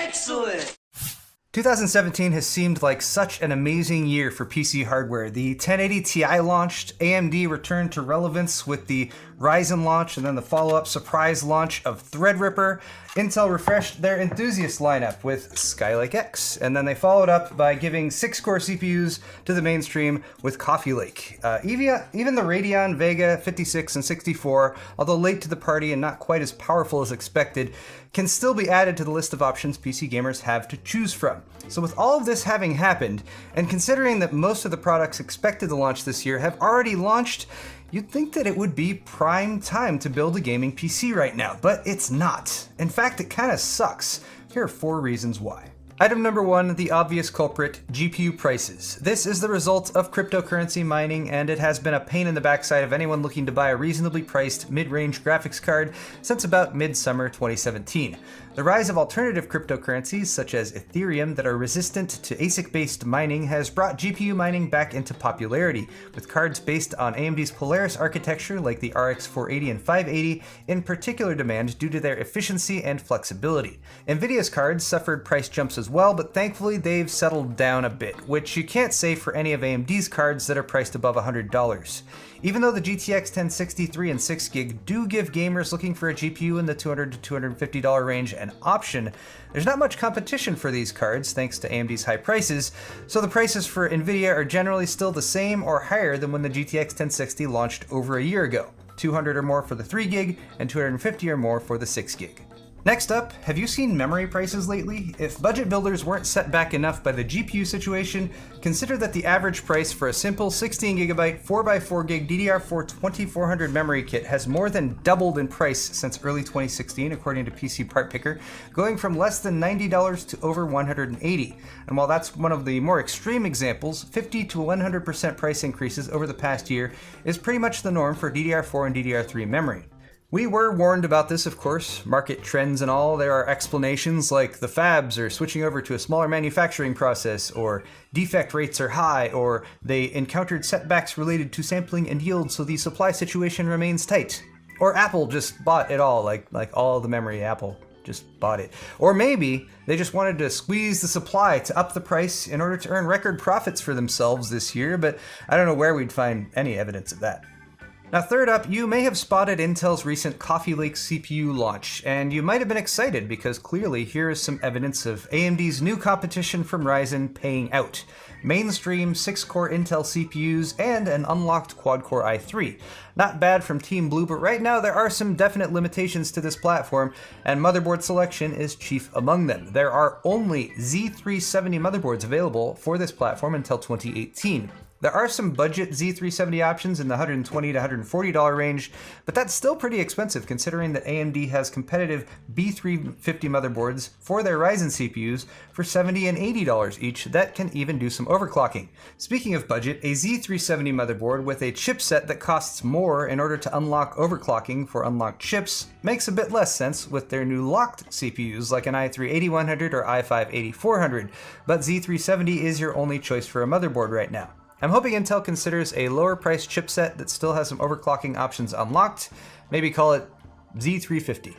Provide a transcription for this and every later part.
Excellent! 2017 has seemed like such an amazing year for PC hardware. The 1080 Ti launched, AMD returned to relevance with the Ryzen launch, and then the follow-up surprise launch of Threadripper. Intel refreshed their enthusiast lineup with Skylake X, and then they followed up by giving 6-core CPUs to the mainstream with Coffee Lake. Even the Radeon Vega 56 and 64, although late to the party and not quite as powerful as expected, can still be added to the list of options PC gamers have to choose from. So with all of this having happened, and considering that most of the products expected to launch this year have already launched, you'd think that it would be prime time to build a gaming PC right now, but it's not. In fact, it kind of sucks. Here are 4 reasons why. Item number 1, the obvious culprit, GPU prices. This is the result of cryptocurrency mining, and it has been a pain in the backside of anyone looking to buy a reasonably priced mid-range graphics card since about mid-summer 2017. The rise of alternative cryptocurrencies, such as Ethereum, that are resistant to ASIC-based mining has brought GPU mining back into popularity, with cards based on AMD's Polaris architecture like the RX 480 and 580 in particular demand due to their efficiency and flexibility. NVIDIA's cards suffered price jumps as well, but thankfully they've settled down a bit, which you can't say for any of AMD's cards that are priced above $100. Even though the GTX 1063 and 6GB do give gamers looking for a GPU in the $200 to $250 range an option, there's not much competition for these cards thanks to AMD's high prices, so the prices for NVIDIA are generally still the same or higher than when the GTX 1060 launched over a year ago, $200 or more for the 3GB and $250 or more for the 6GB. Next up, have you seen memory prices lately? If budget builders weren't set back enough by the GPU situation, consider that the average price for a simple 16GB 4x4GB DDR4 2400 memory kit has more than doubled in price since early 2016, according to PC Part Picker, going from less than $90 to over $180. And while that's one of the more extreme examples, 50 to 100% price increases over the past year is pretty much the norm for DDR4 and DDR3 memory. We were warned about this, of course, market trends and all. There are explanations like the fabs are switching over to a smaller manufacturing process, or defect rates are high, or they encountered setbacks related to sampling and yield, so the supply situation remains tight. Or Apple just bought it all, like all the memory, Apple just bought it. Or maybe they just wanted to squeeze the supply to up the price in order to earn record profits for themselves this year, but I don't know where we'd find any evidence of that. Now third up, you may have spotted Intel's recent Coffee Lake CPU launch, and you might have been excited because clearly here is some evidence of AMD's new competition from Ryzen paying out. Mainstream 6-core Intel CPUs and an unlocked quad-core i3. Not bad from Team Blue, but right now there are some definite limitations to this platform, and motherboard selection is chief among them. There are only Z370 motherboards available for this platform until 2018. There are some budget Z370 options in the $120 to $140 range, but that's still pretty expensive considering that AMD has competitive B350 motherboards for their Ryzen CPUs for $70 and $80 each that can even do some overclocking. Speaking of budget, a Z370 motherboard with a chipset that costs more in order to unlock overclocking for unlocked chips makes a bit less sense with their new locked CPUs like an i3-8100 or i5-8400, but Z370 is your only choice for a motherboard right now. I'm hoping Intel considers a lower priced chipset that still has some overclocking options unlocked, maybe call it Z350.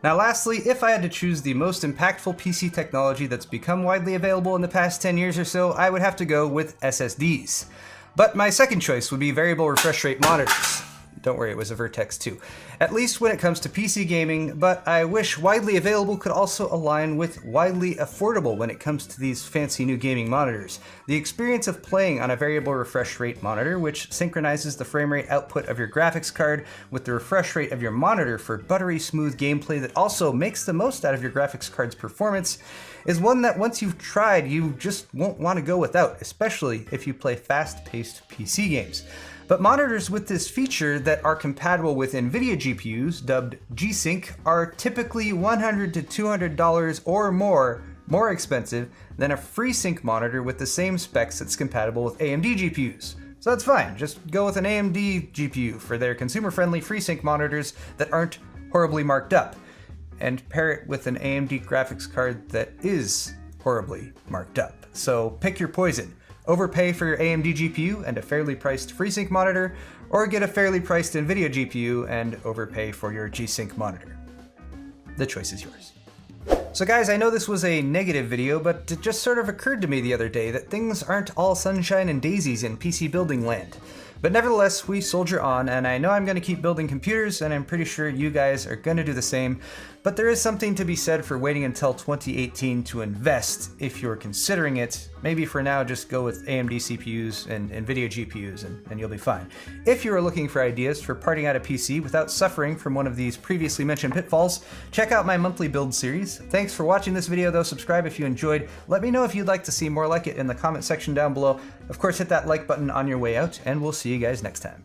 Now lastly, if I had to choose the most impactful PC technology that's become widely available in the past 10 years or so, I would have to go with SSDs. But my second choice would be variable refresh rate monitors. Don't worry, it was a Vertex 2. At least when it comes to PC gaming, but I wish widely available could also align with widely affordable when it comes to these fancy new gaming monitors. The experience of playing on a variable refresh rate monitor, which synchronizes the frame rate output of your graphics card with the refresh rate of your monitor for buttery smooth gameplay that also makes the most out of your graphics card's performance, is one that once you've tried, you just won't want to go without, especially if you play fast-paced PC games. But monitors with this feature that are compatible with NVIDIA GPUs, dubbed G-Sync, are typically $100 to $200 or more expensive than a FreeSync monitor with the same specs that's compatible with AMD GPUs. So that's fine, just go with an AMD GPU for their consumer-friendly FreeSync monitors that aren't horribly marked up, and pair it with an AMD graphics card that is horribly marked up. So pick your poison. Overpay for your AMD GPU and a fairly priced FreeSync monitor, or get a fairly priced NVIDIA GPU and overpay for your G-Sync monitor. The choice is yours. So guys, I know this was a negative video, but it just sort of occurred to me the other day that things aren't all sunshine and daisies in PC building land. But nevertheless, we soldier on, and I know I'm going to keep building computers, and I'm pretty sure you guys are going to do the same. But there is something to be said for waiting until 2018 to invest if you're considering it. Maybe for now, just go with AMD CPUs and NVIDIA GPUs, and you'll be fine. If you are looking for ideas for parting out a PC without suffering from one of these previously mentioned pitfalls, check out my monthly build series. Thanks for watching this video though, subscribe if you enjoyed. Let me know if you'd like to see more like it in the comment section down below. Of course, hit that like button on your way out, and we'll see you guys next time.